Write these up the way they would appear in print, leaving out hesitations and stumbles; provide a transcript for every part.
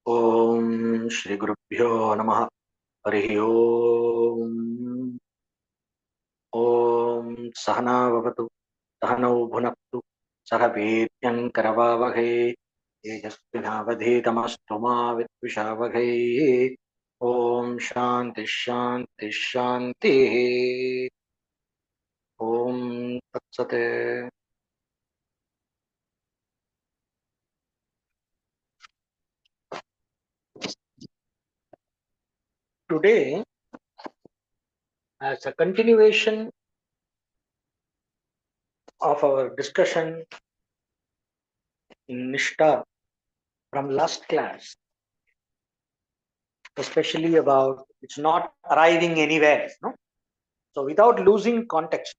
Om Shri Gurubhyo Namaha. Harihi Om. Om Sahana Vavatu. Sahanau Bhunaktu. Sahavedyam Karavavaghe. Tejasvinavadhetamastu ma Vidvishavaghe. Om Shanti Shanti Shanti. Om Tatsate. Today, as a continuation of our discussion in Nishta from last class, especially about it's not arriving anywhere, no? So without losing context,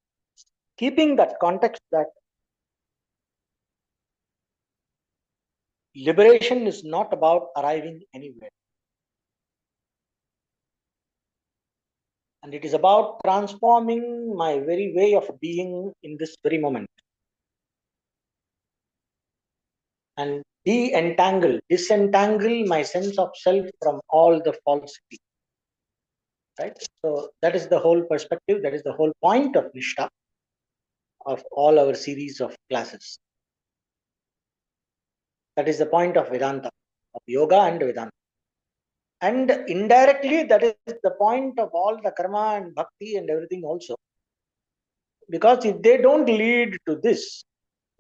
keeping that context that liberation is not about arriving anywhere, and it is about transforming my very way of being in this very moment and disentangle my sense of self from all the falsity, right? So that is the whole perspective, that is the whole point of Nishta, of all our series of classes. That is the point of Vedanta, of yoga and Vedanta. And indirectly, that is the point of all the karma and bhakti and everything also. Because if they don't lead to this,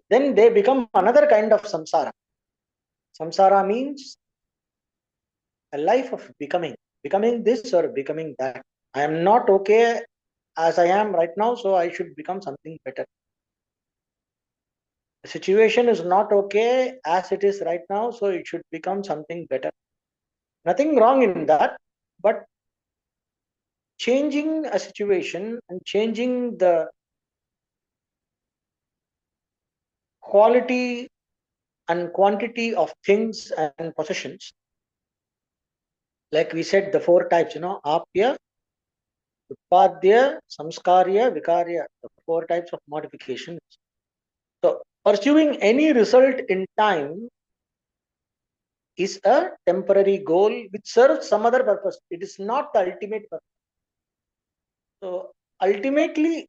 then they become another kind of samsara. Samsara means a life of becoming this or becoming that. I am not okay as I am right now, so I should become something better. The situation is not okay as it is right now, so it should become something better. Nothing wrong in that, but changing a situation and changing the quality and quantity of things and possessions, like we said, the four types, apya, utpadya, samskarya, vikarya, the four types of modifications. So pursuing any result in time is a temporary goal which serves some other purpose. It is not the ultimate purpose. So ultimately,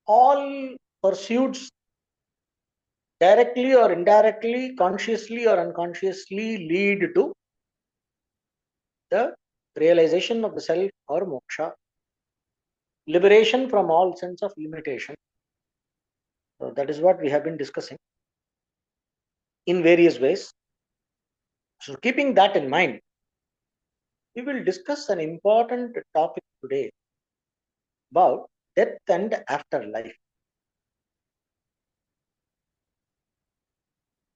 all pursuits, directly or indirectly, consciously or unconsciously, lead to the realization of the self or moksha, liberation from all sense of limitation. So that is what we have been discussing in various ways. So keeping that in mind, we will discuss an important topic today about death and afterlife.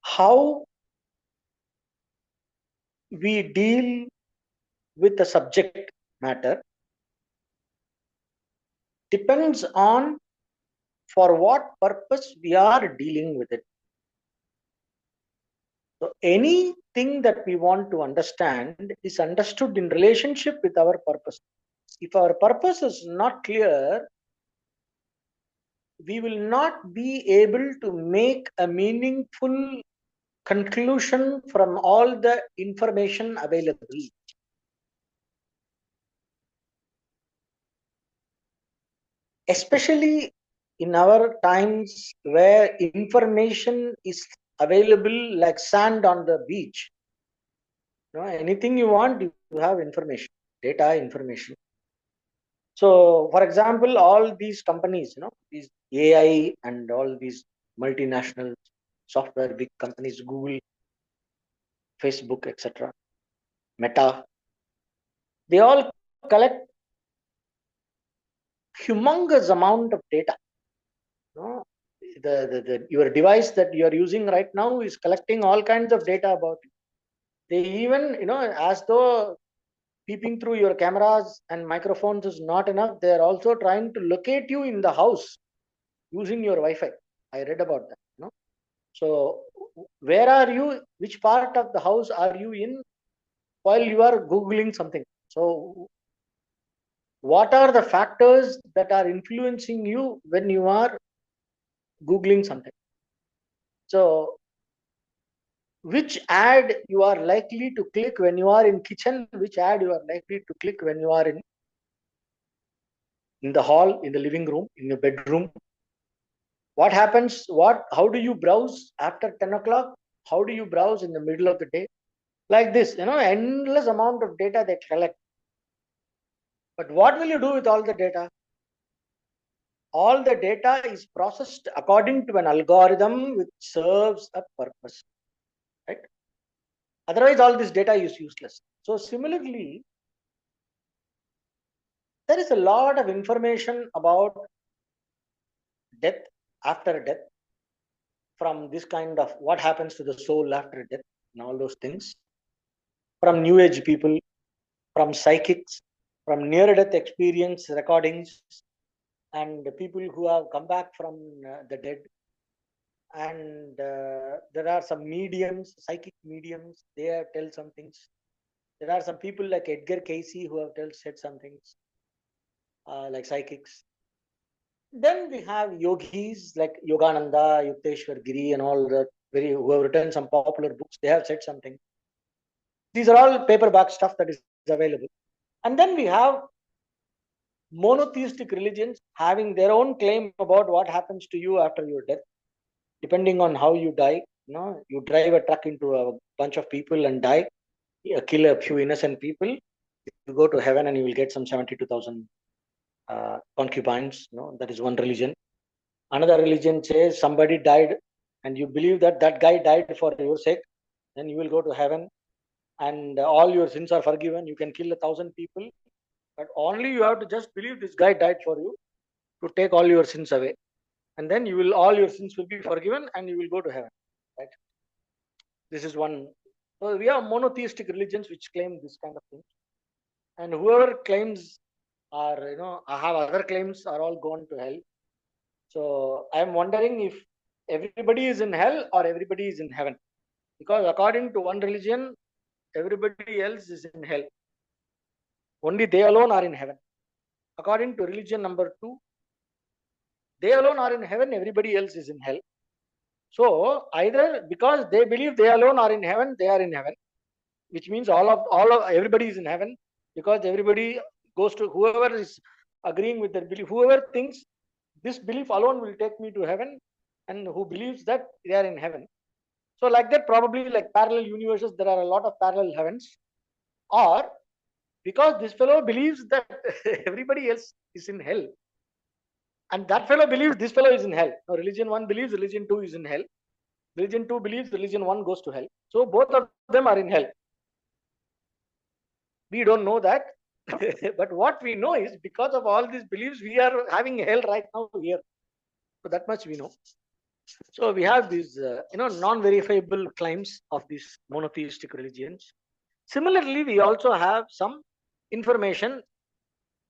How we deal with the subject matter depends on for what purpose we are dealing with it. So anything that we want to understand is understood in relationship with our purpose. If our purpose is not clear, we will not be able to make a meaningful conclusion from all the information available. Especially in our times where information is available like sand on the beach. Anything you want, you have information, data, information. So, for example, all these companies, these AI and all these multinational software big companies, Google, Facebook, etc., Meta, they all collect humongous amount of data. Your device that you are using right now is collecting all kinds of data about it. They even, as though peeping through your cameras and microphones is not enough, they are also trying to locate you in the house using your Wi-Fi. I read about that. So where are you? Which part of the house are you in while you are Googling something? So what are the factors that are influencing you when you are Googling something? So which ad you are likely to click when you are in kitchen, which ad you are likely to click when you are in the hall, in the living room, in your bedroom. What happens? How do you browse after 10 o'clock? How do you browse in the middle of the day? Like this, endless amount of data they collect. But what will you do with all the data? All the data is processed according to an algorithm which serves a purpose, right? Otherwise, all this data is useless. So similarly, there is a lot of information about death, after death, from this kind of what happens to the soul after death and all those things, from new age people, from psychics, from near death experience recordings, and people who have come back from the dead. And there are some mediums, psychic mediums, they have tell some things. There are some people like Edgar Casey who have said some things, like psychics. Then we have yogis like Yogananda, Yukteswar Giri, and all that, who have written some popular books. They have said something. These are all paperback stuff that is available. And then we have monotheistic religions having their own claim about what happens to you after your death, depending on how you die. You drive a truck into a bunch of people and die, kill a few innocent people, you go to heaven and you will get some 72,000 concubines. That is one religion. Another religion says somebody died and you believe that that guy died for your sake, then you will go to heaven and all your sins are forgiven. You can kill 1,000 people, but only you have to just believe this guy died for you to take all your sins away, and then all your sins will be forgiven and you will go to heaven, right? This is one. So we have monotheistic religions which claim this kind of thing, and whoever claims have other claims are all gone to hell. So I am wondering if everybody is in hell or everybody is in heaven, because according to one religion, everybody else is in hell. Only they alone are in heaven. According to religion number 2, they alone are in heaven, everybody else is in hell. So either because they believe they alone are in heaven, they are in heaven, which means everybody is in heaven, because everybody goes to whoever is agreeing with their belief, whoever thinks this belief alone will take me to heaven, and who believes that they are in heaven. So like that, probably like parallel universes, there are a lot of parallel heavens. Or because this fellow believes that everybody else is in hell, and that fellow believes this fellow is in hell. Now religion 1 believes religion 2 is in hell. Religion 2 believes religion 1 goes to hell. So both of them are in hell. We don't know that. But what we know is, because of all these beliefs, we are having hell right now here. So that much we know. So we have these, non-verifiable claims of these monotheistic religions. Similarly, we also have some information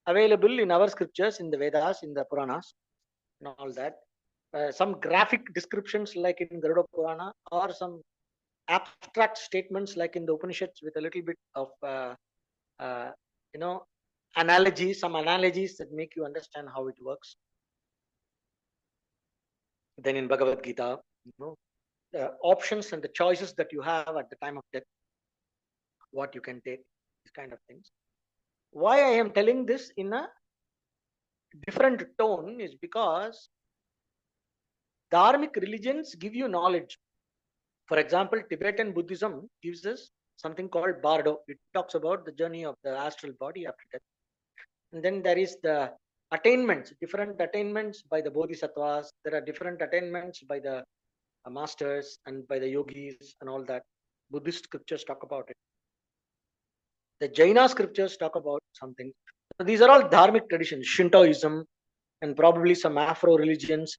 available in our scriptures, in the Vedas, in the Puranas, and all that. Some graphic descriptions like in Garuda Purana, or some abstract statements like in the Upanishads with a little bit of, analogies, some analogies that make you understand how it works. Then in Bhagavad Gita, the options and the choices that you have at the time of death, what you can take, these kind of things. Why I am telling this in a different tone is because dharmic religions give you knowledge. For example, Tibetan Buddhism gives us something called Bardo. It talks about the journey of the astral body after death. And then there is the attainments, different attainments by the bodhisattvas. There are different attainments by the masters and by the yogis and all that. Buddhist scriptures talk about it. The Jaina scriptures talk about something. So these are all dharmic traditions, Shintoism, and probably some Afro religions,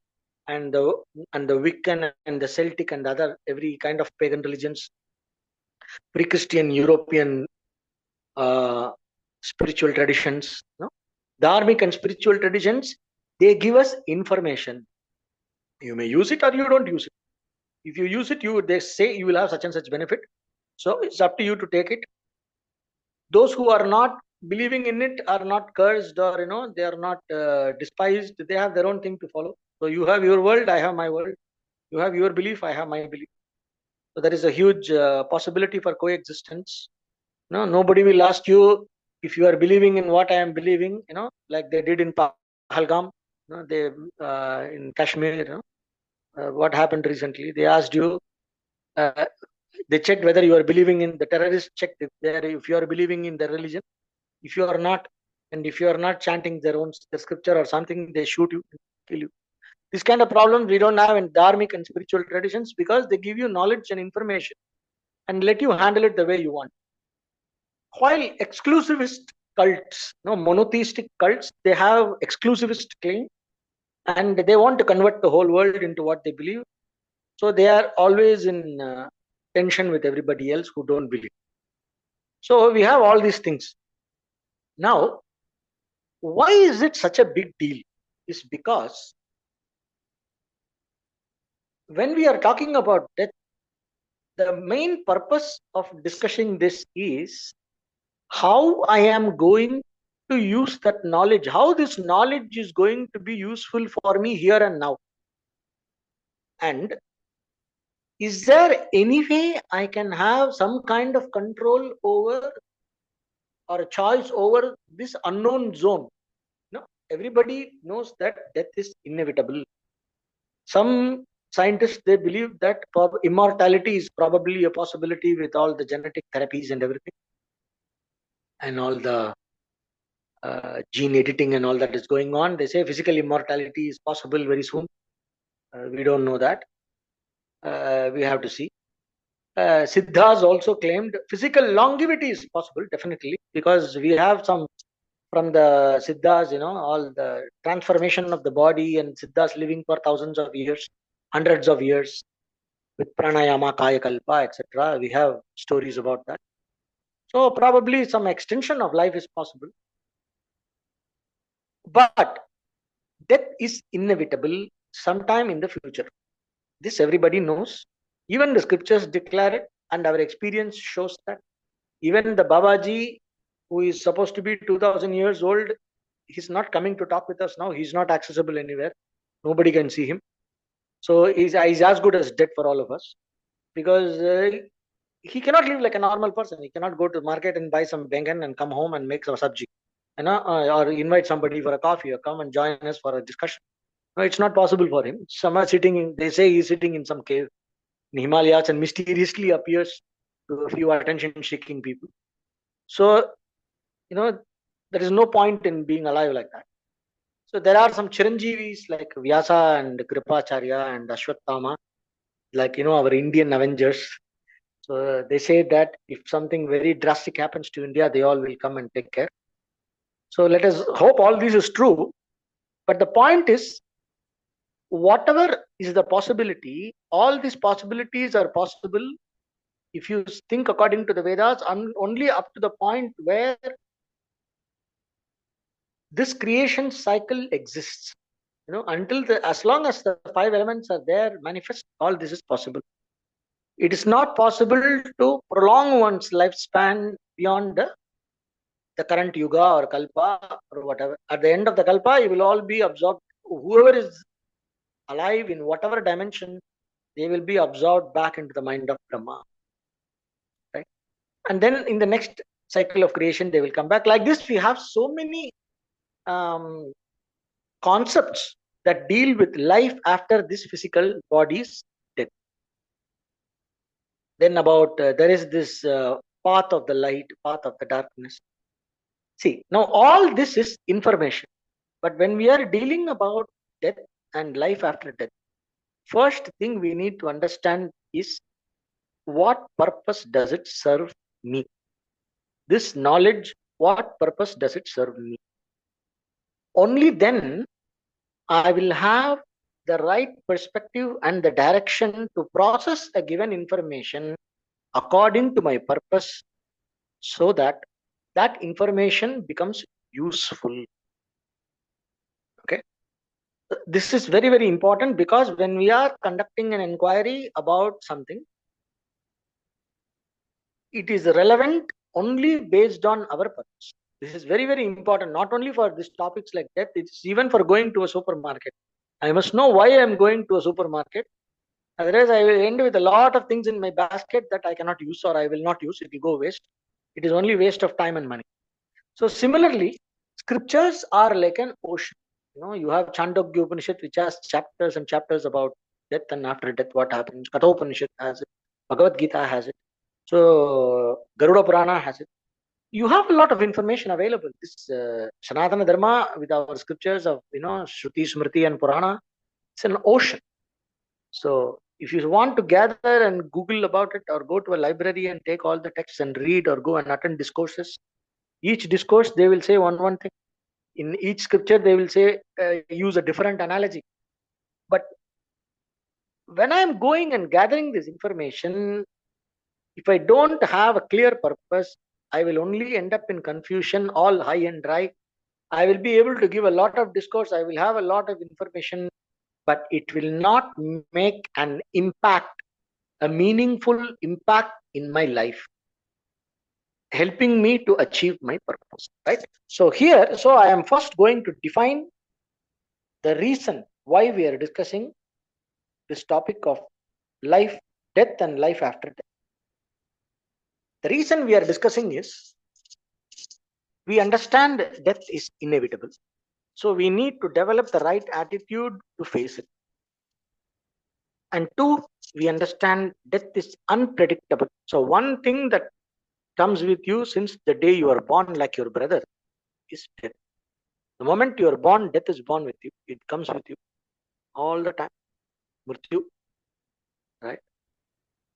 and the Wiccan and the Celtic and other every kind of pagan religions, pre-Christian European spiritual traditions. Dharmic and spiritual traditions, they give us information. You may use it or you don't use it. If you use it, they say you will have such and such benefit. So it's up to you to take it. Those who are not believing in it are not cursed, or they are not despised. They have their own thing to follow. So you have your world, I have my world. You have your belief, I have my belief. So there is a huge possibility for coexistence. No, nobody will ask you if you are believing in what I am believing. Like they did in Pahalgam. They in Kashmir. What happened recently? They asked you. Uh, they checked whether you are believing in the terrorists. Checked if you are believing in the religion. If you are not, and if you are not chanting the scripture or something, they shoot you, kill you. This kind of problem we don't have in dharmic and spiritual traditions because they give you knowledge and information and let you handle it the way you want. While exclusivist cults, monotheistic cults, they have exclusivist claim and they want to convert the whole world into what they believe. So they are always in tension with everybody else who don't believe. So we have all these things. Now, why is it such a big deal? Is because when we are talking about death, the main purpose of discussing this is how I am going to use that knowledge, how this knowledge is going to be useful for me here and now. And is there any way I can have some kind of control over or a choice over this unknown zone? No, everybody knows that death is inevitable. Some scientists, they believe that immortality is probably a possibility with all the genetic therapies and everything, and all the gene editing and all that is going on. They say physical immortality is possible very soon. We don't know that. We have to see. Siddhas also claimed physical longevity is possible, definitely, because we have some from the Siddhas, all the transformation of the body and Siddhas living for thousands of years, hundreds of years with pranayama, kaya kalpa, etc. We have stories about that. So probably some extension of life is possible. But death is inevitable sometime in the future. This everybody knows. Even the scriptures declare it, and our experience shows that. Even the Babaji, who is supposed to be 2000 years old, he's not coming to talk with us now. He's not accessible anywhere. Nobody can see him. So he's as good as dead for all of us, because he cannot live like a normal person. He cannot go to the market and buy some bengan and come home and make some sabji, or invite somebody for a coffee or come and join us for a discussion. No, it's not possible for him. Someone sitting, they say he's sitting in some cave in Himalayas and mysteriously appears to a few attention-seeking people. So, there is no point in being alive like that. So there are some Chiranjeevis like Vyasa and Kripacharya and Ashwatthama, like, our Indian Avengers. So they say that if something very drastic happens to India, they all will come and take care. So let us hope all this is true. But the point is, whatever is the possibility, all these possibilities are possible if you think according to the Vedas, only up to the point where this creation cycle exists. As long as the five elements are there, manifest, all this is possible. It is not possible to prolong one's lifespan beyond the current yuga or kalpa or whatever. At the end of the kalpa, you will all be absorbed. Whoever is alive in whatever dimension, they will be absorbed back into the mind of Brahma. Right? And then in the next cycle of creation, they will come back. Like this, we have so many concepts that deal with life after this physical body's death. Then about there is this path of the light, path of the darkness. See, now all this is information. But when we are dealing about death and life after death, first thing we need to understand is what purpose does it serve me? This knowledge, what purpose does it serve me? Only then I will have the right perspective and the direction to process a given information according to my purpose, so that that information becomes useful. Okay. This is very, very important, because when we are conducting an inquiry about something, it is relevant only based on our purpose. This is very, very important, not only for these topics like that, it's even for going to a supermarket. I must know why I am going to a supermarket. Otherwise, I will end with a lot of things in my basket that I cannot use or I will not use. It will go waste. It is only waste of time and money. So similarly, scriptures are like an ocean. You have Chandogya Upanishad, which has chapters and chapters about death and after death, what happens. Katha Upanishad has it. Bhagavad Gita has it. So Garuda Purana has it. You have a lot of information available. This Sanatana Dharma with our scriptures of Shruti, Smriti, and Purana, it's an ocean. So if you want to gather and Google about it, or go to a library and take all the texts and read, or go and attend discourses, each discourse they will say one thing. In each scripture they will say use a different analogy. But when I am going and gathering this information, if I don't have a clear purpose, I will only end up in confusion, all high and dry. I will be able to give a lot of discourse, I will have a lot of information, but it will not make an impact, a meaningful impact in my life, helping me to achieve my purpose. Right? So I am first going to define the reason why we are discussing this topic of life, death, and life after death. The reason we are discussing is we understand death is inevitable. So we need to develop the right attitude to face it. And two, we understand death is unpredictable. So one thing that comes with you since the day you are born, like your brother, is death. The moment you are born, death is born with you. It comes with you all the time. Mrityu, right?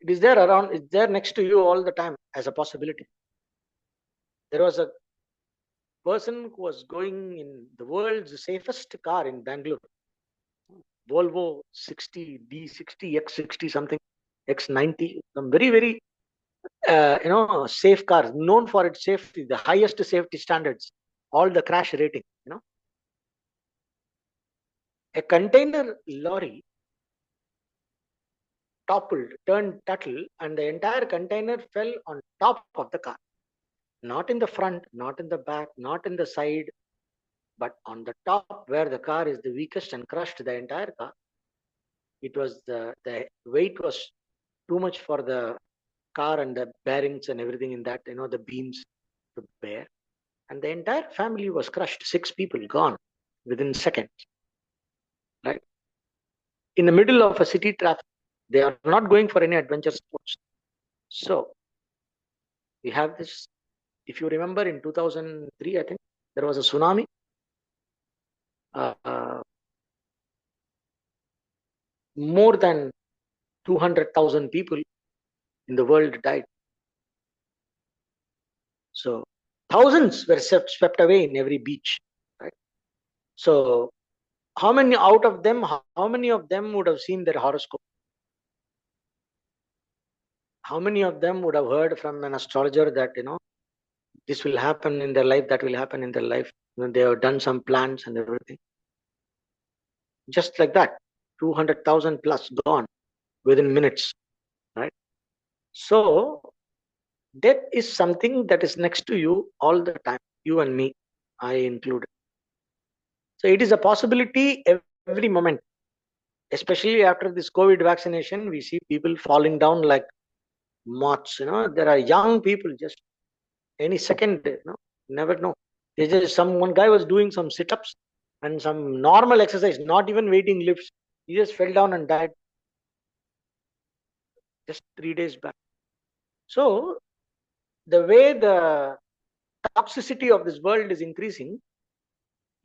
It is there around, it's there next to you all the time as a possibility. There was a person who was going in the world's safest car in Bangalore, Volvo 60, D60, X60 something, X90, some very, very, safe cars, known for its safety, the highest safety standards, all the crash rating. A container lorry toppled, turned turtle, and the entire container fell on top of the car. Not in the front, not in the back, not in the side, but on the top where the car is the weakest and crushed the entire car. It was the weight was too much for the car and the bearings and everything in that, the beams to bear. And the entire family was crushed. 6 people gone within seconds. Right? In the middle of a city traffic. They are not going for any adventure sports. So we have this. If you remember in 2003, I think there was a tsunami. More than 200,000 people in the world died. So thousands were swept away in every beach. Right? So how many out of them, how many of them would have seen their horoscope? How many of them would have heard from an astrologer that, this will happen in their life, that will happen in their life? They have done some plans and everything. Just like that, 200,000 plus gone within minutes. Right? So death is something that is next to you all the time, you and me, I included. So it is a possibility every moment, especially after this COVID vaccination. We see people falling down like moths. There are young people just any second, never know. One guy was doing some sit-ups and some normal exercise, not even weighting lifts. He just fell down and died just 3 days back. So the way the toxicity of this world is increasing,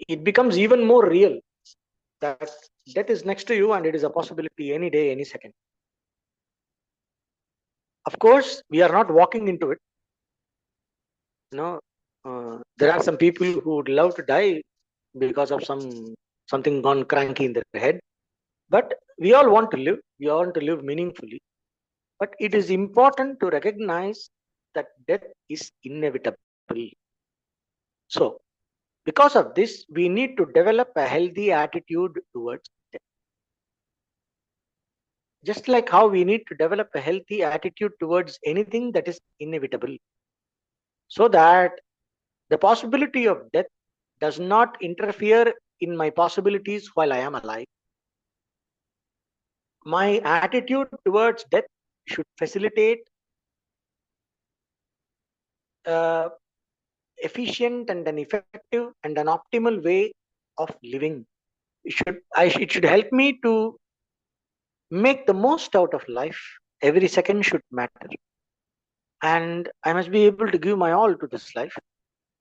it becomes even more real that death is next to you and it is a possibility any day, any second. Of course, we are not walking into it. There are some people who would love to die because of something gone cranky in their head. But we all want to live. We all want to live meaningfully. But it is important to recognize that death is inevitable. So, because of this, we need to develop a healthy attitude towards death. Just like how we need to develop a healthy attitude towards anything that is inevitable. So that the possibility of death does not interfere in my possibilities while I am alive. my attitude towards death should facilitate uh, efficient and an effective and an optimal way of living. It should help me to make the most out of life. Every second should matter, and I must be able to give my all to this life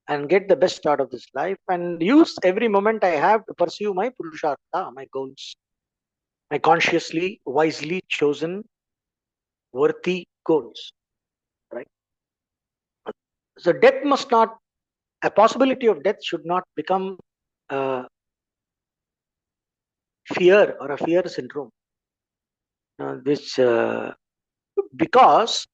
and get the best out of this life and use every moment I have to pursue my purushartha, my goals, my consciously, wisely chosen, worthy goals. Right. So death must not. A possibility of death should not become uh, fear or a fear syndrome. This because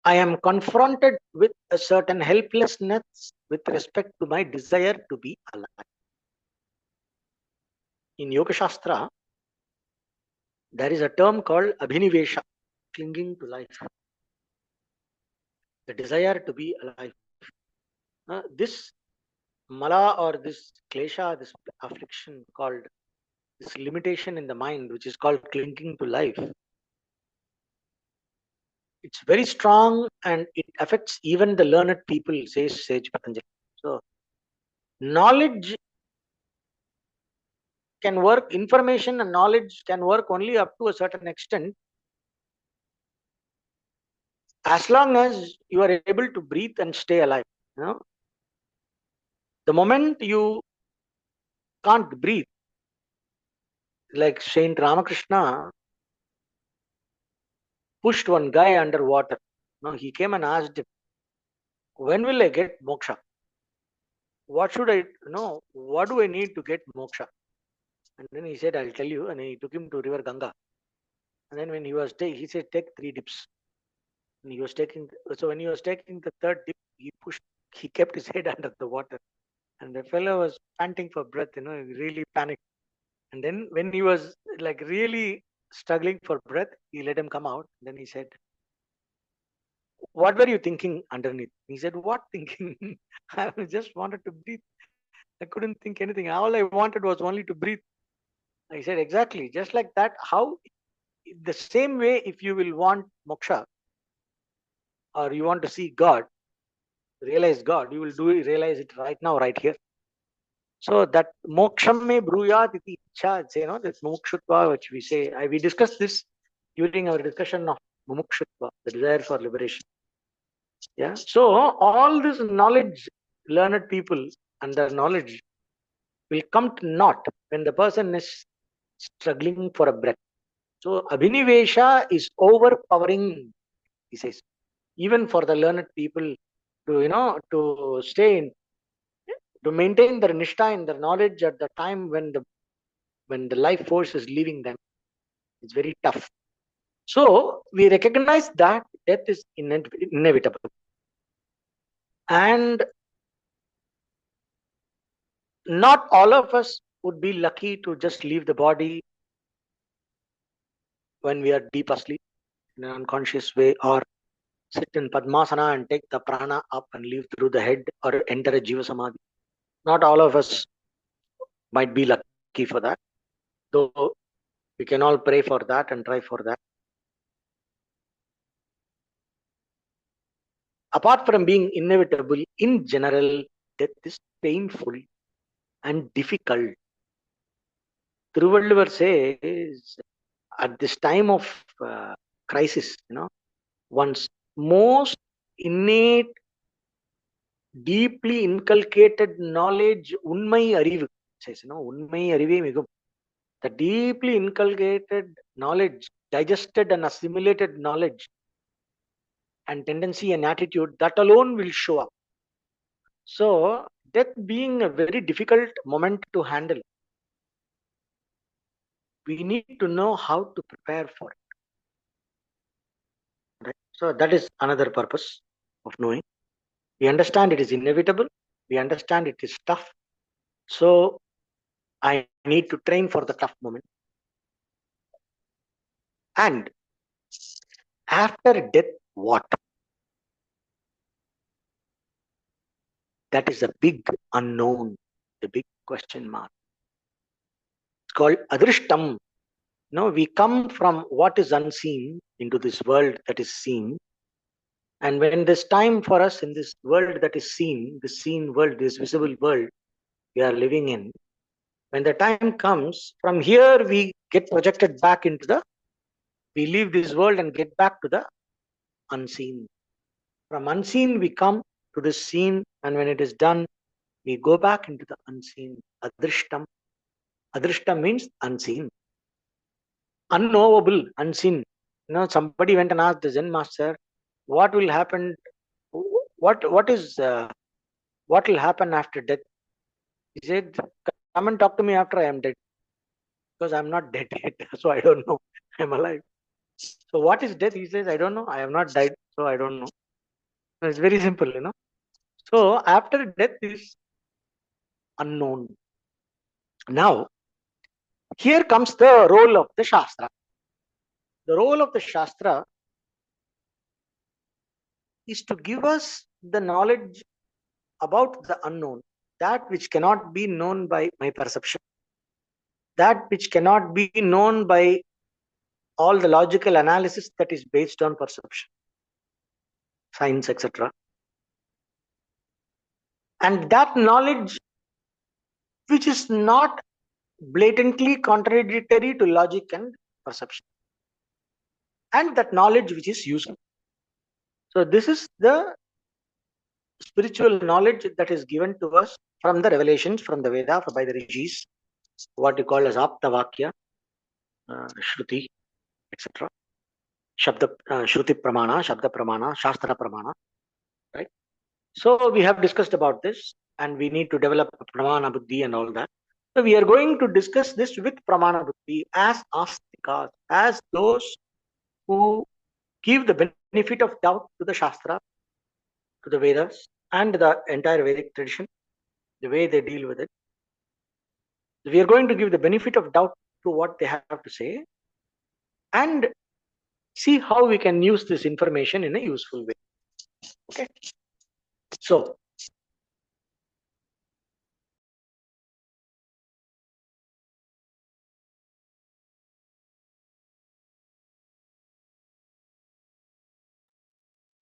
I am confronted with a certain helplessness with respect to my desire to be alive. In Yoga Shastra, there is a term called abhinivesha, clinging to life, the desire to be alive. This mala or this klesha, this affliction called this limitation in the mind, which is called clinging to life, it's very strong and it affects even the learned people, says Sage Patanjali. So, knowledge can work, information and knowledge can work only up to a certain extent as long as you are able to breathe and stay alive. You know, the moment you can't breathe, like Saint Ramakrishna pushed one guy underwater. No, he came and asked him, when will I get moksha? What should I know? What do I need to get moksha? And then he said, I'll tell you. And he took him to River Ganga. And then when he was he said, take 3 dips. And he was taking, so when he was taking the third dip, he kept his head under the water. And the fellow was panting for breath, he really panicked. And then when he was like really struggling for breath, he let him come out. Then he said, what were you thinking underneath? He said, what thinking? I just wanted to breathe. I couldn't think anything. All I wanted was only to breathe. I said, exactly. Just like that, how the same way, if you will want moksha or you want to see God, realize God, you will realize it right now, right here. So that moksham me bruyat iti ichha, that mokshutva, which we say, we discussed this during our discussion of mumukshutva, the desire for liberation. Yeah. So all this knowledge, learned people and their knowledge will come to naught when the person is struggling for a breath. So abhinivesha is overpowering, he says, even for the learned people to stay in, to maintain their nishta in their knowledge at the time when the life force is leaving them. It's very tough. So we recognize that death is inevitable. And not all of us would be lucky to just leave the body when we are deep asleep in an unconscious way, or sit in Padmasana and take the prana up and leave through the head, or enter a Jiva Samadhi. Not all of us might be lucky for that, though we can all pray for that and try for that. Apart from being inevitable, in general, death is painful and difficult. Thiruvalluvar says, at this time of crisis, one's most innate, deeply inculcated knowledge, unmai arivu, says, unmai arive migum. The deeply inculcated knowledge, digested and assimilated knowledge and tendency and attitude, that alone will show up. So, death being a very difficult moment to handle, we need to know how to prepare for it. Right? So, that is another purpose of knowing. We understand it is inevitable. We understand it is tough. So, I need to train for the tough moment. And after death, what? That is a big unknown, a big question mark. called adrishtam. Now we come from what is unseen into this world that is seen. And when there's time for us in this world that is seen, this seen world, this visible world we are living in, when the time comes, from here we get projected back into we leave this world and get back to the unseen. From unseen we come to the seen, and when it is done, we go back into the unseen. Adrishtam. Adrishtam means unseen. Unknowable, unseen. Somebody went and asked the Zen master, what will happen? What will happen after death? He said, come and talk to me after I am dead. Because I'm not dead yet, so I don't know. I'm alive. So what is death? He says, I don't know. I have not died, so I don't know. So it's very simple. So after death is unknown. Now, here comes the role of the Shastra. The role of the Shastra is to give us the knowledge about the unknown, that which cannot be known by my perception, that which cannot be known by all the logical analysis that is based on perception, science, etc. And that knowledge which is not blatantly contradictory to logic and perception, and that knowledge which is useful. So this is the spiritual knowledge that is given to us from the revelations, from the Veda, by the Rishis, what you call as Apta Vakya, Shruti, etc. Shabda, Shruti Pramana, Shabda Pramana, Shastra Pramana, right? So we have discussed about this, and we need to develop Pramana Buddhi and all that. So we are going to discuss this with Pramana Buddhi as Astikas, as those who give the benefit of doubt to the Shastra, to the Vedas, and the entire Vedic tradition, the way they deal with it. We are going to give the benefit of doubt to what they have to say and see how we can use this information in a useful way. Okay. So,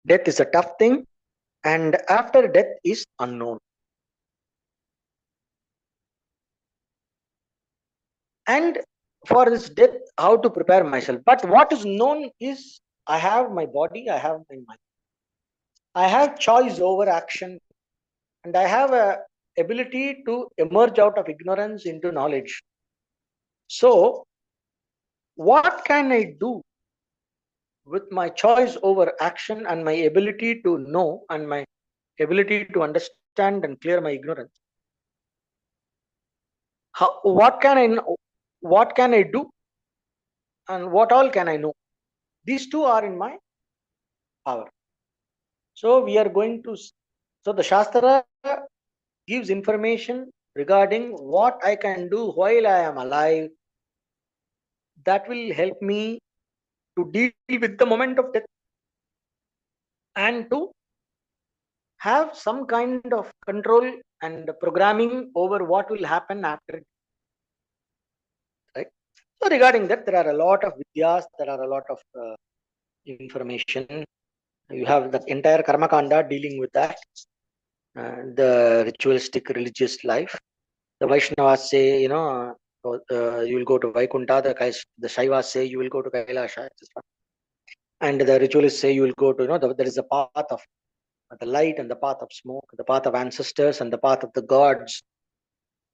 death is a tough thing, and after death is unknown. And for this death, how to prepare myself? But what is known is I have my body, I have my mind. I have choice over action, and I have a ability to emerge out of ignorance into knowledge. So, what can I do with my choice over action and my ability to know and my ability to understand and clear my ignorance? What can I know? What can I do? And what all can I know? These two are in my power. So we are going to. So the Shastra gives information regarding what I can do while I am alive. That will help me to deal with the moment of death and to have some kind of control and programming over what will happen after it. Right? So regarding that, there are a lot of vidyas, there are a lot of information. You have the entire Karma Kanda dealing with that, the ritualistic religious life. The Vaishnavas say, you will go to Vaikuntha. The Shaivas say you will go to Kailasha, etc. And the ritualists say you will go to, there is a path of the light and the path of smoke, the path of ancestors and the path of the gods.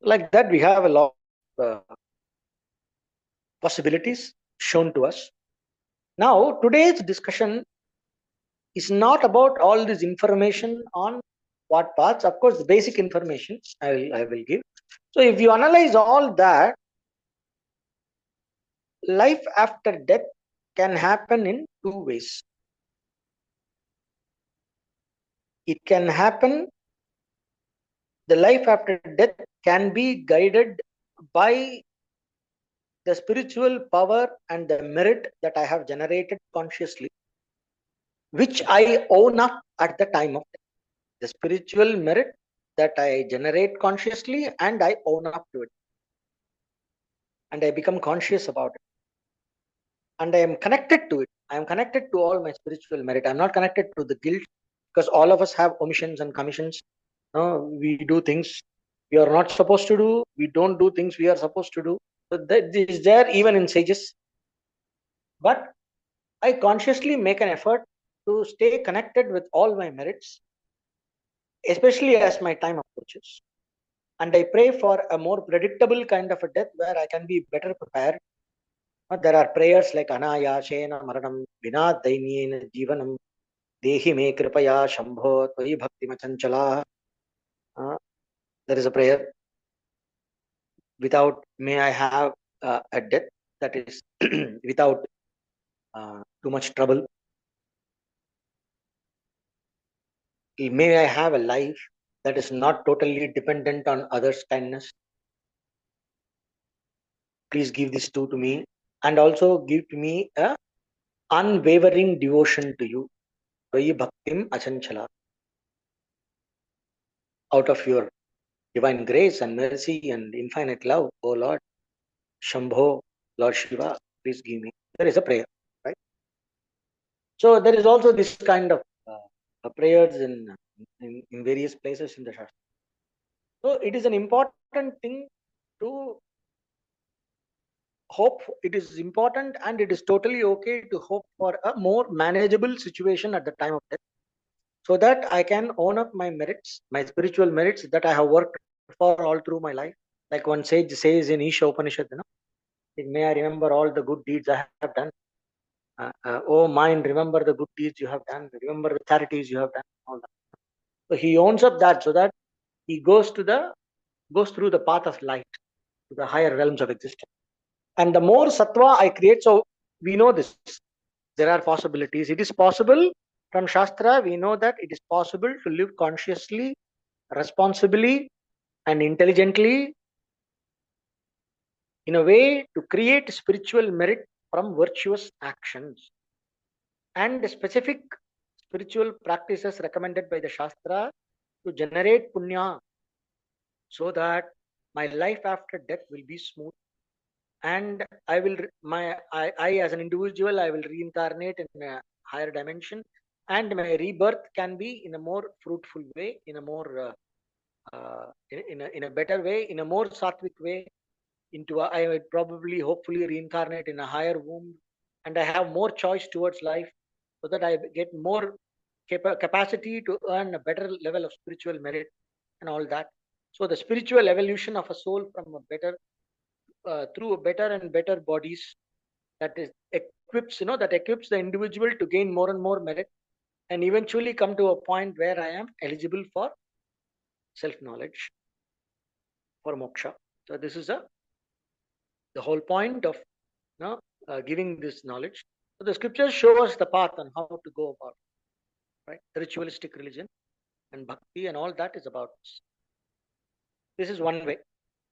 Like that, we have a lot of possibilities shown to us. Now, today's discussion is not about all this information on what paths. Of course, the basic information I will give. So, if you analyze all that, life after death can happen in two ways. It can happen, the life after death can be guided by the spiritual power and the merit that I have generated consciously, which I own up at the time of death. The spiritual merit that I generate consciously and I own up to it. and I become conscious about it, and I am connected to it. I am connected to all my spiritual merit. I'm not connected to the guilt, because all of us have omissions and commissions. We do things we are not supposed to do. We don't do things we are supposed to do. So that is there even in sages. But I consciously make an effort to stay connected with all my merits, especially as my time approaches. And I pray for a more predictable kind of a death where I can be better prepared. There are prayers like Anayashena Maranam Vina Dainyen Jivanam Dehi Me Kripaya Shambho Tvai Bhakti Machanchala. There is a prayer, without may I have a death that is without too much trouble. May I have a life that is not totally dependent on others' kindness. Please give these two to me, and also give to me a unwavering devotion to you. Tvai Bhaktim Achanchala. Out of your divine grace and mercy and infinite love, O Lord Shambho, Lord Shiva, please give me. There is a prayer, right? So there is also this kind of prayers in various places in the Shastra. So it is an important thing to hope. It is important and it is totally okay to hope for a more manageable situation at the time of death, so that I can own up my merits, my spiritual merits that I have worked for all through my life. Like one sage says in Isha Upanishad, may I remember all the good deeds I have done. Oh mind, remember the good deeds you have done. Remember the charities you have done. All that. So he owns up that, so that he goes through the path of light to the higher realms of existence. And the more sattva I create, so we know this. There are possibilities. It is possible from Shastra. We know that it is possible to live consciously, responsibly, and intelligently in a way to create spiritual merit from virtuous actions. And specific spiritual practices recommended by the Shastra to generate punya, so that my life after death will be smooth, and I will I as an individual, I will reincarnate in a higher dimension, and my rebirth can be in a more fruitful way, in a more in a better way, in a more sattvic way. I would probably hopefully reincarnate in a higher womb, and I have more choice towards life, so that I get more capacity to earn a better level of spiritual merit and all that. So the spiritual evolution of a soul from a better through a better and better bodies, that is equips that equips the individual to gain more and more merit, and eventually come to a point where I am eligible for self knowledge, for moksha. So this is the whole point of giving this knowledge. So the scriptures show us the path on how to go about it, right? The ritualistic religion and bhakti and all that is about this. This is one way.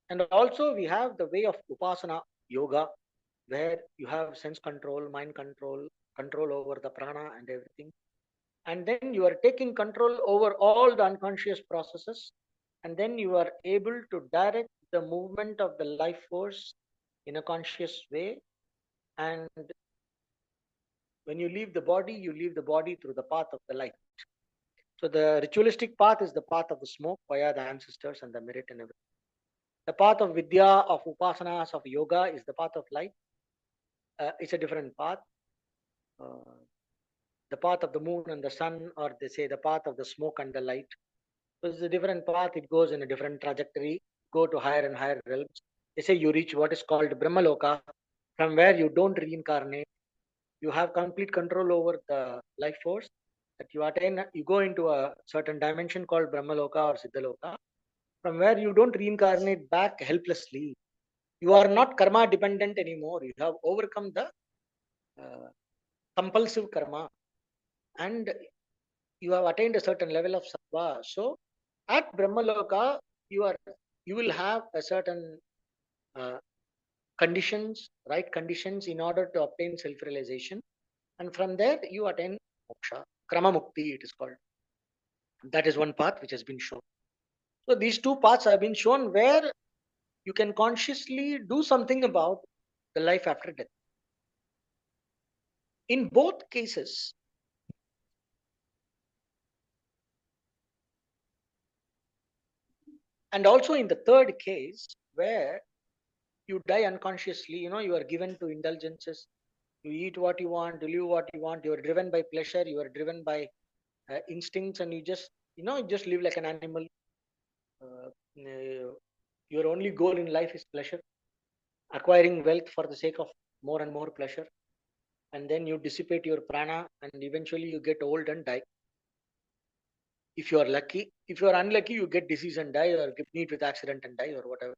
And also we have the way of upasana yoga, where you have sense control, mind control, control over the prana and everything. And then you are taking control over all the unconscious processes. And then you are able to direct the movement of the life force in a conscious way. And when you leave the body, you leave the body through the path of the light. So the ritualistic path is the path of the smoke via the ancestors and the merit and everything. The path of vidya, of upasanas, of yoga is the path of light. It's a different path. The path of the moon and the sun, or they say the path of the smoke and the light. So it's a different path. It goes in a different trajectory, go to higher and higher realms. They say you reach what is called Brahmaloka, from where you don't reincarnate. You have complete control over the life force, that you attain. You go into a certain dimension called Brahmaloka or Siddhaloka, from where you don't reincarnate back helplessly. You are not karma dependent anymore. You have overcome the uh, compulsive karma, and you have attained a certain level of sattva. So at Brahmaloka, you will have a certain uh, conditions, right conditions, in order to obtain self-realization, and from there you attain moksha, krama mukti it is called. That is one path which has been shown. So these two paths have been shown, where you can consciously do something about the life after death. In both cases, and also in the third case where you die unconsciously, you are given to indulgences, you eat what you want, you live what you want, you are driven by pleasure, you are driven by instincts, and you just live like an animal. uh, uh, your only goal in life is pleasure, acquiring wealth for the sake of more and more pleasure, and then you dissipate your prana, and eventually you get old and die. If you are lucky. If you are unlucky, you get disease and die, or get meet with accident and die, or whatever.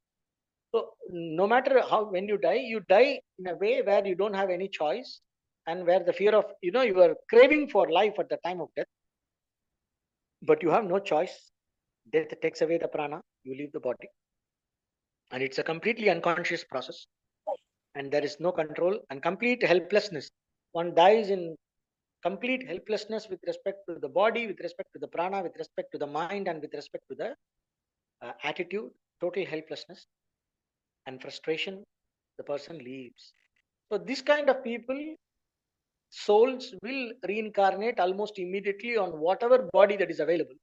So no matter how, when you die in a way where you don't have any choice, and where the fear of, you are craving for life at the time of death, but you have no choice. Death takes away the prana, you leave the body, and it's a completely unconscious process, and there is no control and complete helplessness. One dies in complete helplessness with respect to the body, with respect to the prana, with respect to the mind, and with respect to the attitude. Total helplessness and frustration, the person leaves. So this kind of people, souls will reincarnate almost immediately on whatever body that is available.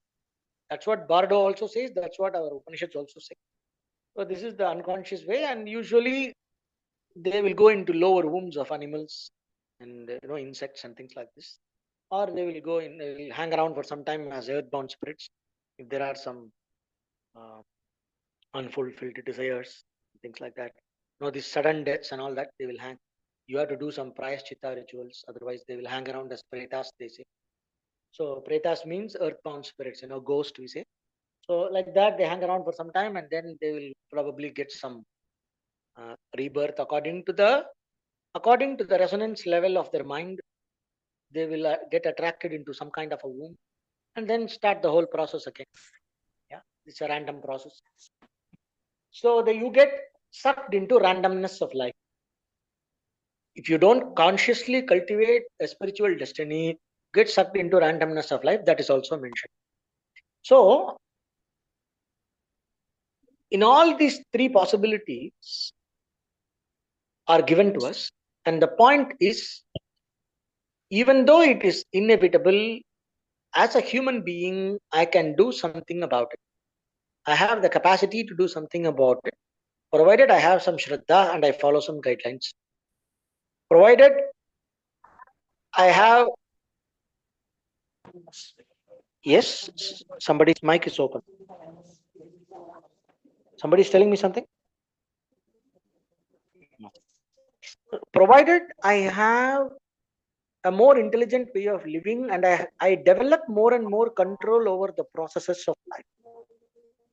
That's what Bardo also says, that's what our Upanishads also say. So this is the unconscious way, and usually they will go into lower wombs of animals and insects and things like this, or they will they will hang around for some time as earthbound spirits if there are some uh, unfulfilled desires, things like that. These sudden deaths and all that, they will hang. You have to do some prayaschitta rituals, otherwise they will hang around as pretas, they say. So pretas means earthbound spirits, ghost, we say. So like that, they hang around for some time, and then they will probably get some rebirth according to the resonance level of their mind. They will get attracted into some kind of a womb, and then start the whole process again. Yeah, it's a random process. So you get sucked into randomness of life. If you don't consciously cultivate a spiritual destiny, get sucked into randomness of life. That is also mentioned. So in all these three possibilities are given to us, and the point is, even though it is inevitable, as a human being, I can do something about it. I have the capacity to do something about it, provided I have some shraddha and I follow some guidelines. Provided I have, yes, somebody's mic is open. Somebody's telling me something. Provided I have a more intelligent way of living, and I develop more and more control over the processes of life.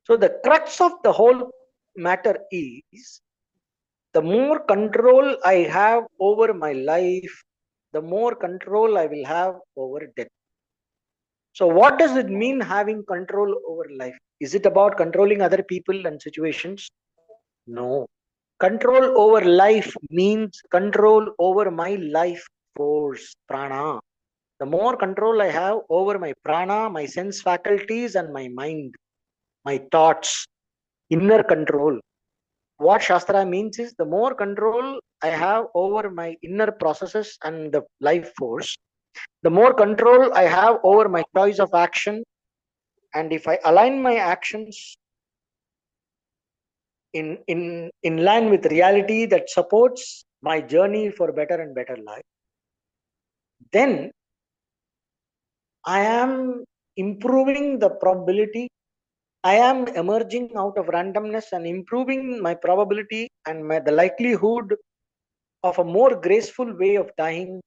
So the crux of the whole matter is, the more control I have over my life, the more control I will have over death. So what does it mean, having control over life? Is it about controlling other people and situations? No. Control over life means control over my life force, prana. The more control I have over my prana, my sense faculties, and my mind, my thoughts, inner control. What Shastra means is, the more control I have over my inner processes and the life force, the more control I have over my choice of action. And if I align my actions in line with reality that supports my journey for better and better life, then I am improving the probability. I am emerging out of randomness and improving my probability and the likelihood of a more graceful way of dying,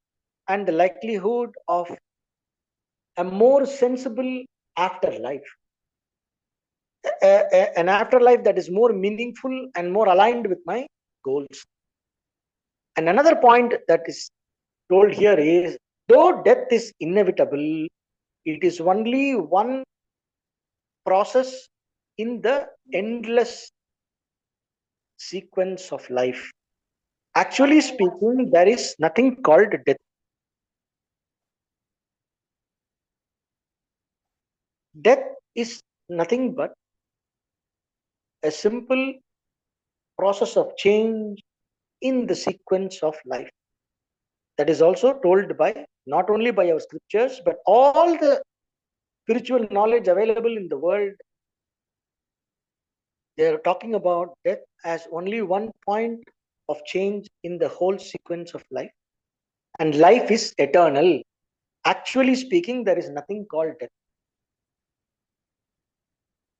and the likelihood of a more sensible afterlife, an afterlife that is more meaningful and more aligned with my goals. And another point that is told here is, though death is inevitable, it is only one process in the endless sequence of life. Actually speaking, there is nothing called death. Death is nothing but a simple process of change in the sequence of life. That is also told by not only by our scriptures, but all the spiritual knowledge available in the world. They are talking about death as only one point of change in the whole sequence of life. And life is eternal. Actually speaking, there is nothing called death.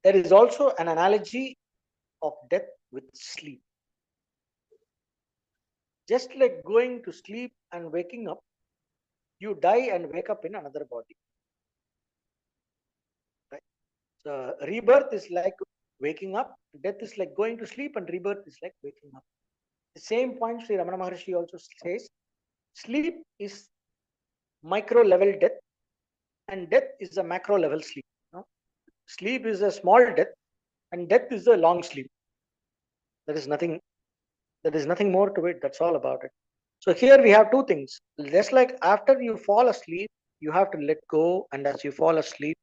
There is also an analogy of death with sleep. Just like going to sleep and waking up, you die and wake up in another body. Right? So rebirth is like waking up, death is like going to sleep, and rebirth is like waking up. The same point Sri Ramana Maharshi also says, sleep is micro level death, and death is a macro level sleep. No? Sleep is a small death, and death is a long sleep. There is nothing more to it. That's all about it. So here we have two things. Just like after you fall asleep, you have to let go, and as you fall asleep,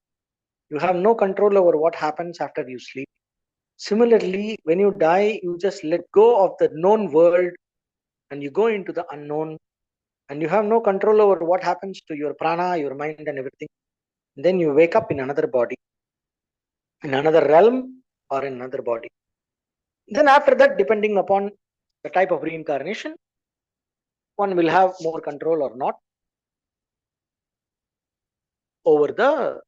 you have no control over what happens after you sleep. Similarly, when you die, you just let go of the known world and you go into the unknown, and you have no control over what happens to your prana, your mind, and everything. Then you wake up in another body, in another realm, or in another body. Then after that, depending upon the type of reincarnation, one will have more control or not over the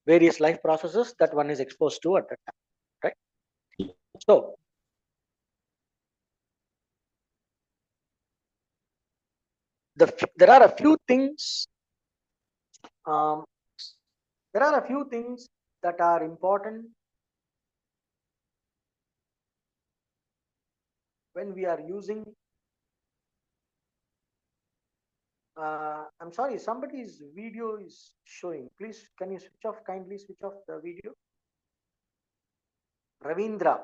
various life processes that one is exposed to at that time. Right? So there are a few things. Um, there are a few things that are important when we are using. I'm sorry, somebody's video is showing. Please, can you switch off? Kindly switch off the video. Ravindra,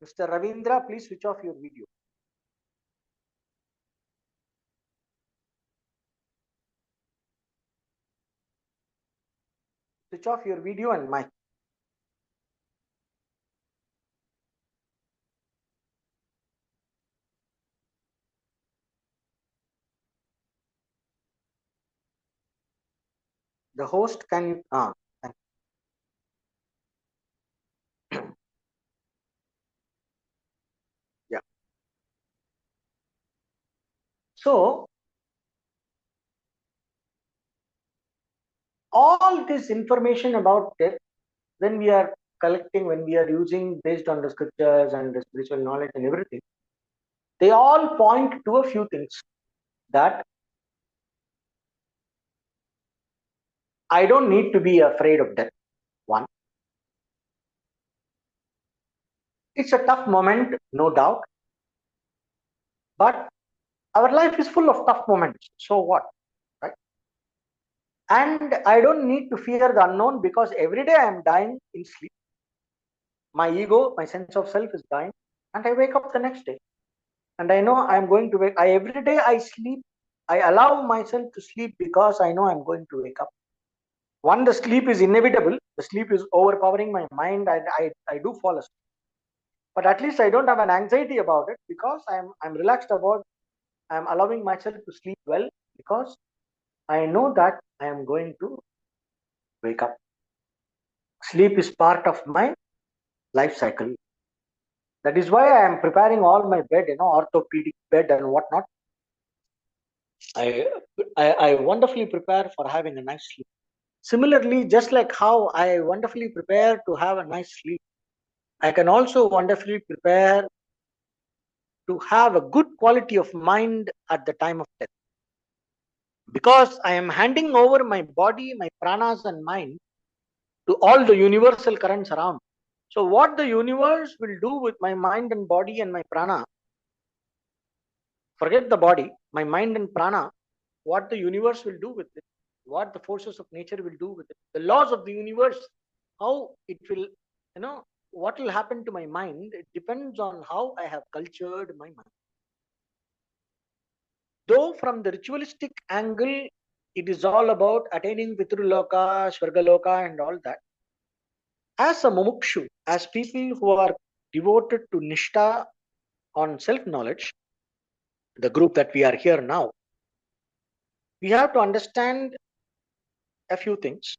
Mr. Ravindra, please switch off your video. Switch off your video and mic. The host can. Yeah. So all this information about death, when we are collecting, when we are using based on the scriptures and the spiritual knowledge and everything, they all point to a few things. That I don't need to be afraid of death. One, it's a tough moment, no doubt, but our life is full of tough moments. So what? Right? And I don't need to fear the unknown, because every day I am dying in sleep. My ego, my sense of self is dying, and I wake up the next day. And I know I am going to wake. Every day I sleep. I allow myself to sleep because I know I'm going to wake up. One, the sleep is inevitable. The sleep is overpowering my mind. I do fall asleep. But at least I don't have an anxiety about it, because I'm relaxed about. I'm allowing myself to sleep well, because I know that I am going to wake up. Sleep is part of my life cycle. That is why I am preparing all my bed, orthopedic bed and whatnot. I wonderfully prepare for having a nice sleep. Similarly, just like how I wonderfully prepare to have a nice sleep, I can also wonderfully prepare to have a good quality of mind at the time of death. Because I am handing over my body, my pranas and mind to all the universal currents around. So what the universe will do with my mind and body and my prana, forget the body, my mind and prana, what the universe will do with it, what the forces of nature will do with it, the laws of the universe, how it will, what will happen to my mind, it depends on how I have cultured my mind. Though from the ritualistic angle, it is all about attaining Pitraloka, Swargaloka and all that. As a mumukshu, as people who are devoted to Nishta on self-knowledge, the group that we are here now, we have to understand a few things.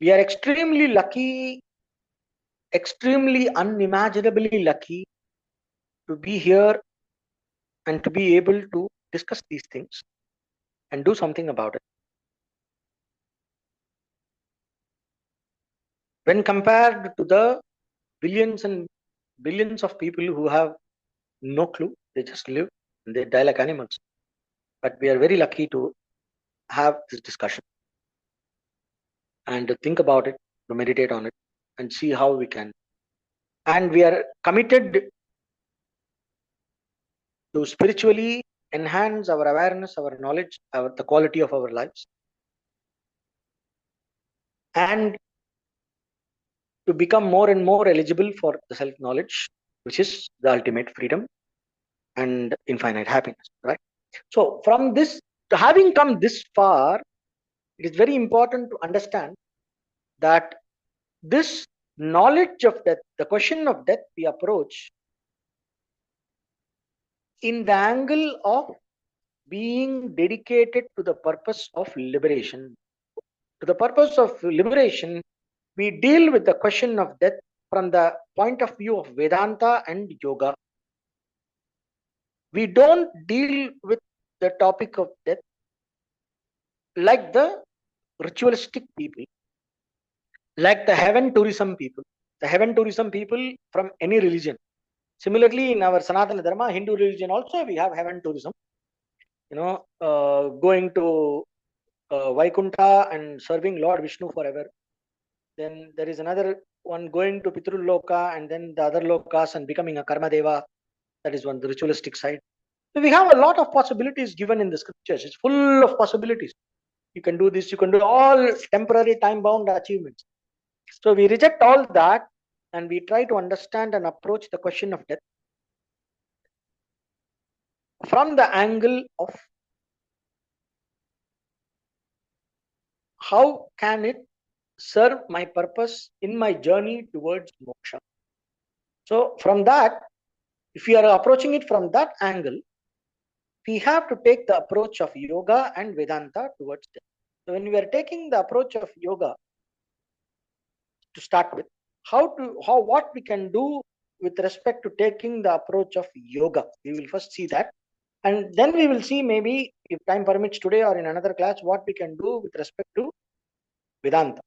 We are extremely lucky, extremely unimaginably lucky to be here and to be able to discuss these things and do something about it. When compared to the billions and billions of people who have no clue, they just live and they die like animals. But we are very lucky to have this discussion and to think about it, to meditate on it, and see how we can. And we are committed to spiritually enhance our awareness, our knowledge, the quality of our lives, and to become more and more eligible for the self knowledge, which is the ultimate freedom and infinite happiness, right? So, from this, having come this far, it is very important to understand that this knowledge of death, the question of death, we approach in the angle of being dedicated to the purpose of liberation. To the purpose of liberation, we deal with the question of death from the point of view of Vedanta and yoga. We don't deal with the topic of death like the ritualistic people, like the heaven tourism people. The heaven tourism people from any religion. Similarly, in our Sanatana Dharma, Hindu religion also, we have heaven tourism. Going to Vaikuntha and serving Lord Vishnu forever. Then there is another one going to Pitru Loka and then the other lokas and becoming a Karma Deva. That is one, the ritualistic side. So we have a lot of possibilities given in the scriptures. It's full of possibilities. You can do this, you can do all temporary time-bound achievements. So we reject all that and we try to understand and approach the question of death from the angle of how can it serve my purpose in my journey towards moksha. So from that, if we are approaching it from that angle, we have to take the approach of yoga and Vedanta towards death. So when we are taking the approach of yoga to start with, what we can do with respect to taking the approach of yoga, we will first see that, and then we will see, maybe if time permits today or in another class, what we can do with respect to Vedanta.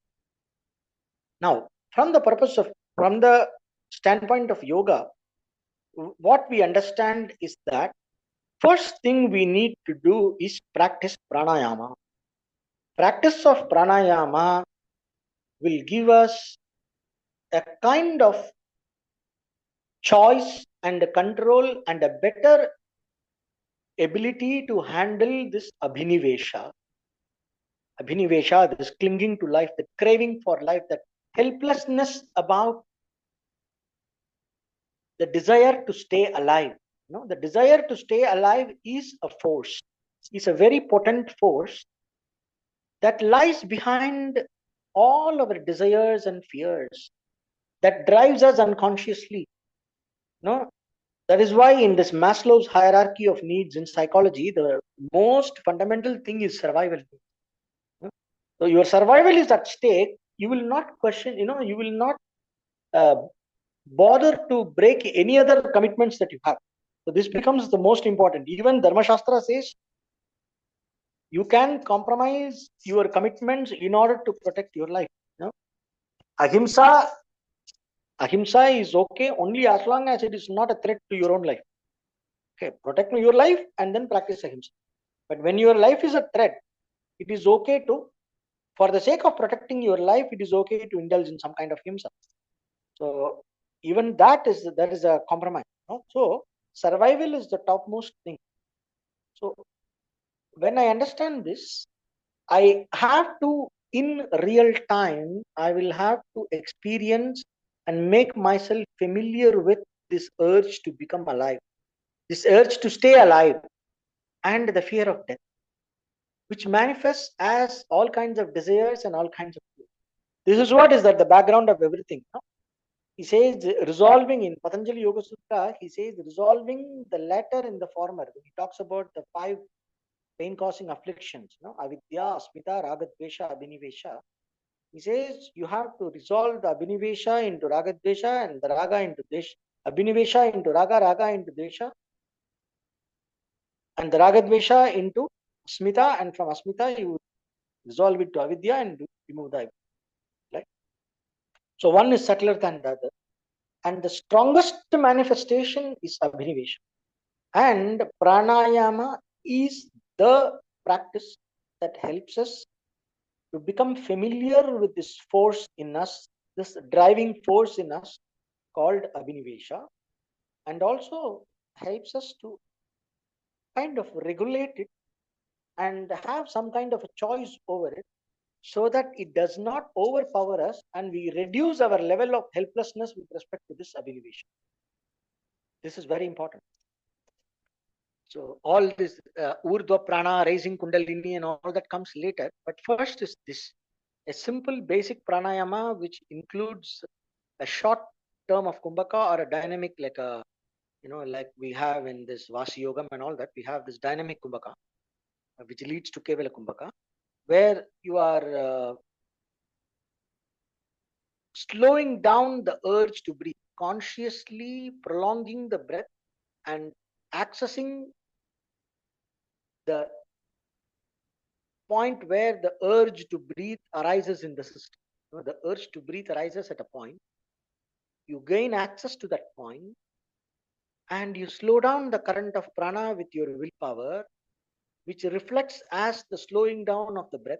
Now, from the standpoint of yoga, what we understand is that first thing we need to do is practice pranayama. Practice of pranayama will give us a kind of choice and a control and a better ability to handle this abhinivesha. Abhinivesha, this clinging to life, the craving for life, that helplessness about the desire to stay alive. The desire to stay alive is a force, is a very potent force that lies behind all our desires and fears, that drives us unconsciously. That is why in this Maslow's hierarchy of needs in psychology, the most fundamental thing is survival. So your survival is at stake. You will not question, you will not bother to break any other commitments that you have. So this becomes the most important. Even Dharma Shastra says you can compromise your commitments in order to protect your life. Ahimsa is okay only as long as it is not a threat to your own life. Okay, protect your life and then practice ahimsa. But when your life is a threat, it is okay to, for the sake of protecting your life, it is okay to indulge in some kind of himsa. So even that is a compromise. So survival is the topmost thing. So when I understand this, I have to, in real time, I will have to experience and make myself familiar with this urge to become alive, this urge to stay alive, and the fear of death, which manifests as all kinds of desires and all kinds of fears. This is what is at the background of everything. He says resolving in Patanjali Yoga Sutra, he says resolving the latter in the former. He talks about the 5 pain causing afflictions, avidya, asmita, raga, dvesha, abhinivesha. He says you have to resolve the abhinivesha into raga, dvesha, and the raga into dvesha, abhinivesha into raga, raga into dvesha, and the raga, dvesha into asmita, and from asmita you resolve it to avidya and remove the avidya. Right? So one is subtler than the other. And the strongest manifestation is abhinivesha. And pranayama is the practice that helps us to become familiar with this force in us, this driving force in us called abhinivesha, and also helps us to kind of regulate it and have some kind of a choice over it so that it does not overpower us and we reduce our level of helplessness with respect to this abhinivesha. This is very important. So all this urdhva prana, raising kundalini and all that comes later. But first is this, a simple basic pranayama which includes a short term of kumbhaka or a dynamic like a, like we have in this Vasi Yogam and all that, we have this dynamic kumbhaka which leads to Kevala kumbhaka, where you are slowing down the urge to breathe, consciously prolonging the breath and accessing the point where the urge to breathe arises in the system. The urge to breathe arises at a point. You gain access to that point and you slow down the current of prana with your willpower, which reflects as the slowing down of the breath.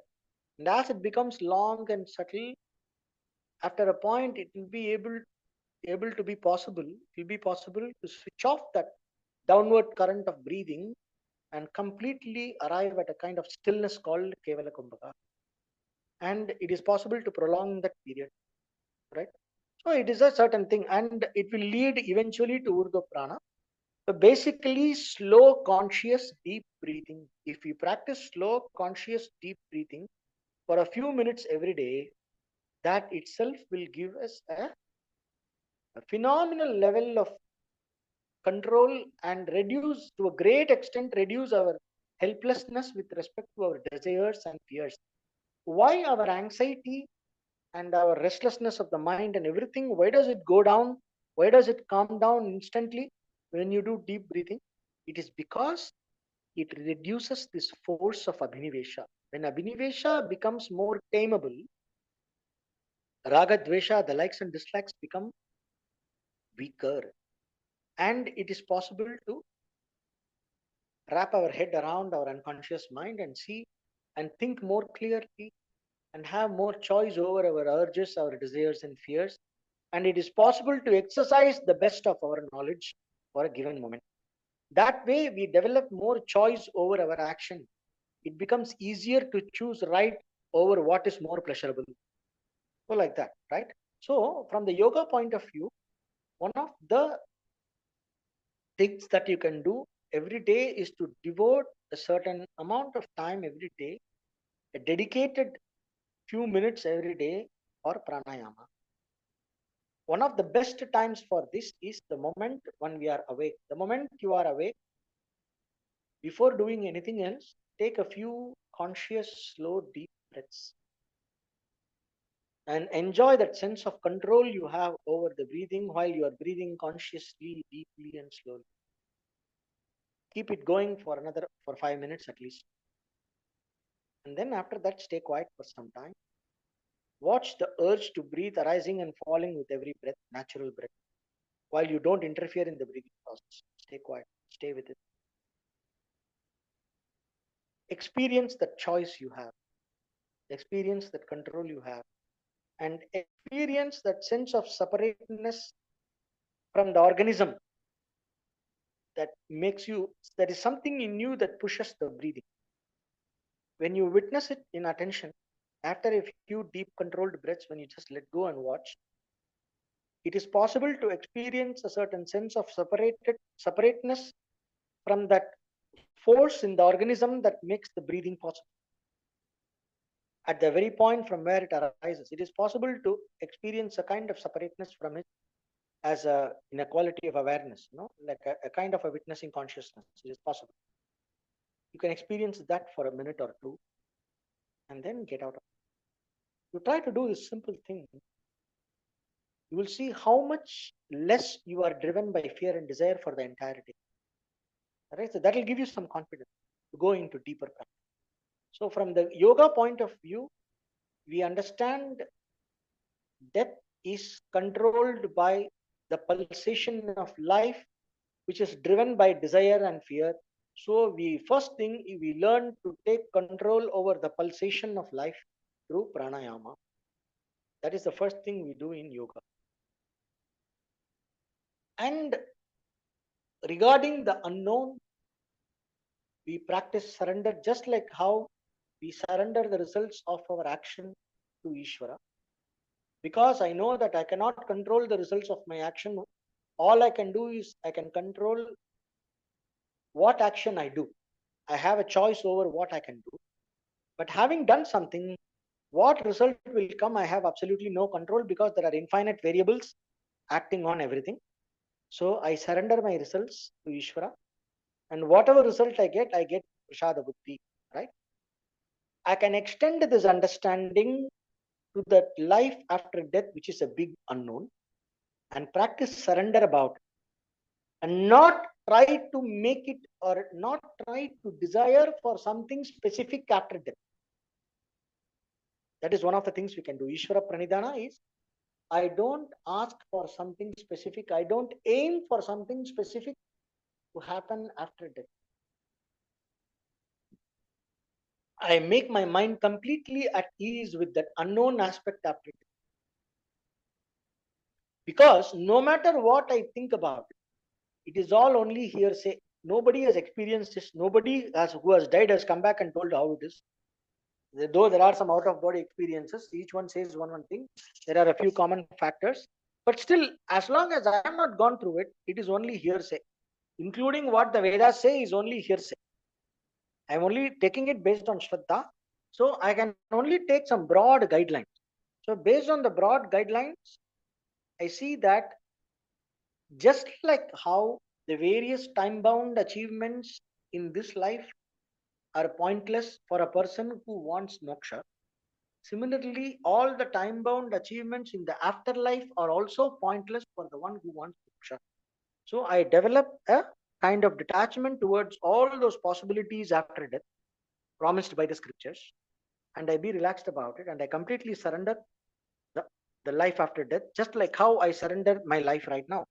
And as it becomes long and subtle, after a point, it will be able to be possible. It will be possible to switch off that downward current of breathing and completely arrive at a kind of stillness called Kevala Kumbhaka. And it is possible to prolong that period, right? So it is a certain thing, and it will lead eventually to Urdhva Prana. So basically, slow, conscious, deep breathing. If we practice slow, conscious, deep breathing for a few minutes every day, that itself will give us a phenomenal level of control and reduce, to a great extent, reduce our helplessness with respect to our desires and fears. Why our anxiety and our restlessness of the mind and everything, why does it go down? Why does it calm down instantly when you do deep breathing? It is because it reduces this force of abhinivesha. When abhinivesha becomes more tameable, raga, dvesha, the likes and dislikes become weaker. And it is possible to wrap our head around our unconscious mind and see and think more clearly and have more choice over our urges, our desires and fears. And it is possible to exercise the best of our knowledge for a given moment. That way, we develop more choice over our action. It becomes easier to choose right over what is more pleasurable. So, like that, right? So, from the yoga point of view, one of the things that you can do every day is to devote a certain amount of time every day, a dedicated few minutes every day for pranayama. One of the best times for this is the moment when we are awake. The moment you are awake, before doing anything else, take a few conscious, slow, deep breaths and enjoy that sense of control you have over the breathing while you are breathing consciously, deeply, and slowly. Keep it going for 5 minutes at least. And then after that, stay quiet for some time. Watch the urge to breathe arising and falling with every breath, natural breath, while you don't interfere in the breathing process. Stay quiet, stay with it. Experience the choice you have, experience that control you have, and experience that sense of separateness from the organism that makes you, that is something in you that pushes the breathing. When you witness it in attention, after a few deep controlled breaths, when you just let go and watch, it is possible to experience a certain sense of separateness from that force in the organism that makes the breathing possible. At the very point from where it arises, it is possible to experience a kind of separateness from it as a in a quality of awareness, like a kind of a witnessing consciousness. It is possible. You can experience that for a minute or two and then get out of it. You try to do this simple thing, you will see how much less you are driven by fear and desire for the entire day. Right? So that will give you some confidence to go into deeper practice. So from the yoga point of view, we understand death is controlled by the pulsation of life, which is driven by desire and fear. So we first thing we learn to take control over the pulsation of life through pranayama. That is the first thing we do in yoga. And regarding the unknown, we practice surrender just like how we surrender the results of our action to Ishvara. Because I know that I cannot control the results of my action, all I can do is I can control what action I do. I have a choice over what I can do. But having done something, what result will come, I have absolutely no control because there are infinite variables acting on everything. So I surrender my results to Ishvara. And whatever result I get Prasada Buddhi, right? I can extend this understanding to that life after death, which is a big unknown, and practice surrender about it. And not try to make it or not try to desire for something specific after death. That is one of the things we can do. Ishvara Pranidhana is, I don't ask for something specific. I don't aim for something specific to happen after death. I make my mind completely at ease with that unknown aspect after death. Because no matter what I think about it, it is all only hearsay. Nobody has experienced this. Nobody who has died has come back and told how it is. Though there are some out of body experiences, each one says one thing. There are a few common factors. But still, as long as I have not gone through it, it is only hearsay. Including what the Vedas say is only hearsay. I am only taking it based on Shraddha. So I can only take some broad guidelines. So based on the broad guidelines, I see that just like how the various time-bound achievements in this life are pointless for a person who wants moksha, similarly, all the time-bound achievements in the afterlife are also pointless for the one who wants moksha. So I develop a kind of detachment towards all those possibilities after death promised by the scriptures, and I be relaxed about it, and I completely surrender the, the life after death, just like how I surrender my life right now.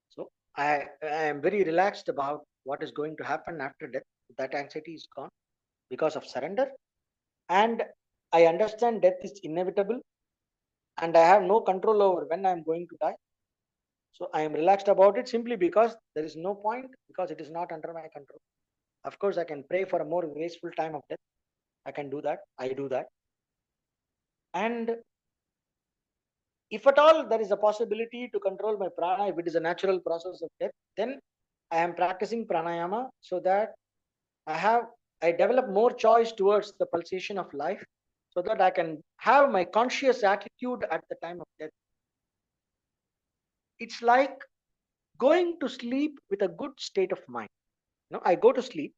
So I am very relaxed about what is going to happen after death. That anxiety is gone because of surrender. And I understand death is inevitable and I have no control over when I am going to die. So I am relaxed about it simply because there is no point, because it is not under my control. Of course, I can pray for a more graceful time of death. I can do that. I do that. And if at all there is a possibility to control my prana, if it is a natural process of death, then I am practicing pranayama so that I develop more choice towards the pulsation of life so that I can have my conscious attitude at the time of death. It's like going to sleep with a good state of mind. I go to sleep.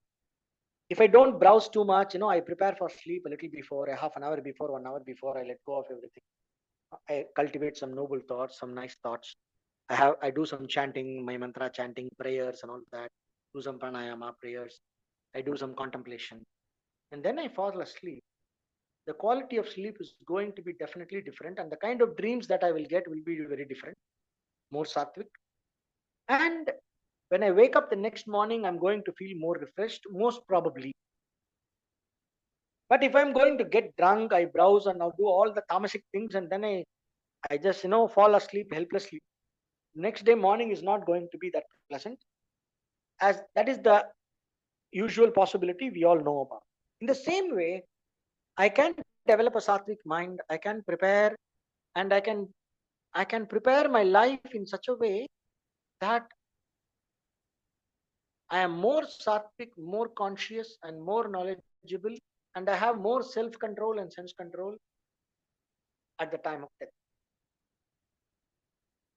If I don't browse too much, I prepare for sleep a little before, a half an hour before, 1 hour before, I let go of everything. I cultivate some noble thoughts, some nice thoughts. I do some chanting, my mantra chanting, prayers and all that. Do some pranayama prayers. I do some contemplation. And then I fall asleep. The quality of sleep is going to be definitely different. And the kind of dreams that I will get will be very different. More sattvic. And when I wake up the next morning, I'm going to feel more refreshed, most probably. But if I'm going to get drunk, I browse and I'll do all the tamasic things and then I just, fall asleep helplessly. Next day morning is not going to be that pleasant, as that is the usual possibility we all know about. In the same way, I can develop a sattvic mind. I can prepare, and I can prepare my life in such a way that I am more sattvic, more conscious, and more knowledgeable, and I have more self-control and sense control at the time of death.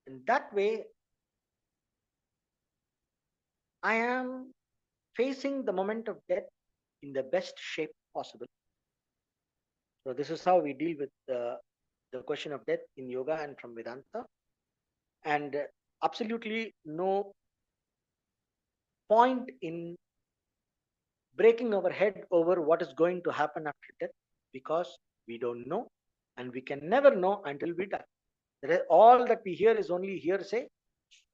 In that way, I am facing the moment of death in the best shape possible. So this is how we deal with the question of death in yoga and from Vedanta. And absolutely no point in breaking our head over what is going to happen after death, because we don't know, and we can never know until we die. All that we hear is only hearsay,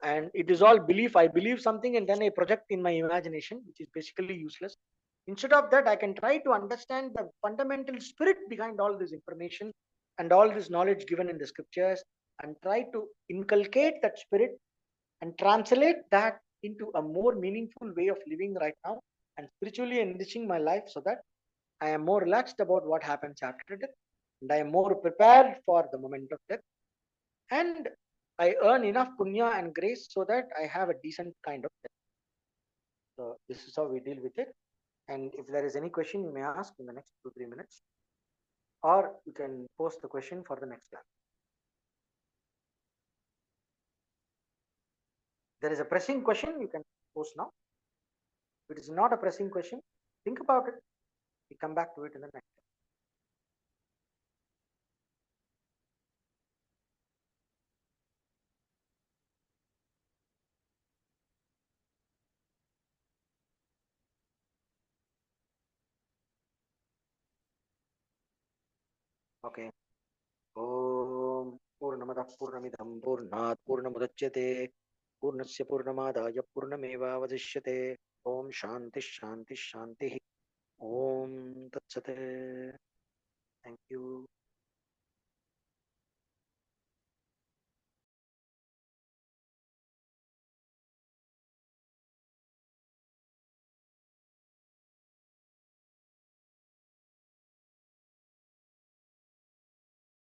and it is all belief. I believe something and then I project in my imagination, which is basically useless. Instead of that, I can try to understand the fundamental spirit behind all this information and all this knowledge given in the scriptures, and try to inculcate that spirit and translate that into a more meaningful way of living right now, and spiritually enriching my life, so that I am more relaxed about what happens after death, and I am more prepared for the moment of death, and I earn enough punya and grace so that I have a decent kind of death. So this is how we deal with it. And if there is any question, you may ask in the next 2-3 minutes, or you can post the question for the next class. There is a pressing question, you can post now. If it is not a pressing question, think about it. We come back to it in the next. Okay. Om Purnamadah Purnamidam Purnat Purnamudachyate Purnasya Purnamadaya Purnamevavadishyate. Om Shanti Shanti Shanti. Om Tatsate. Thank you.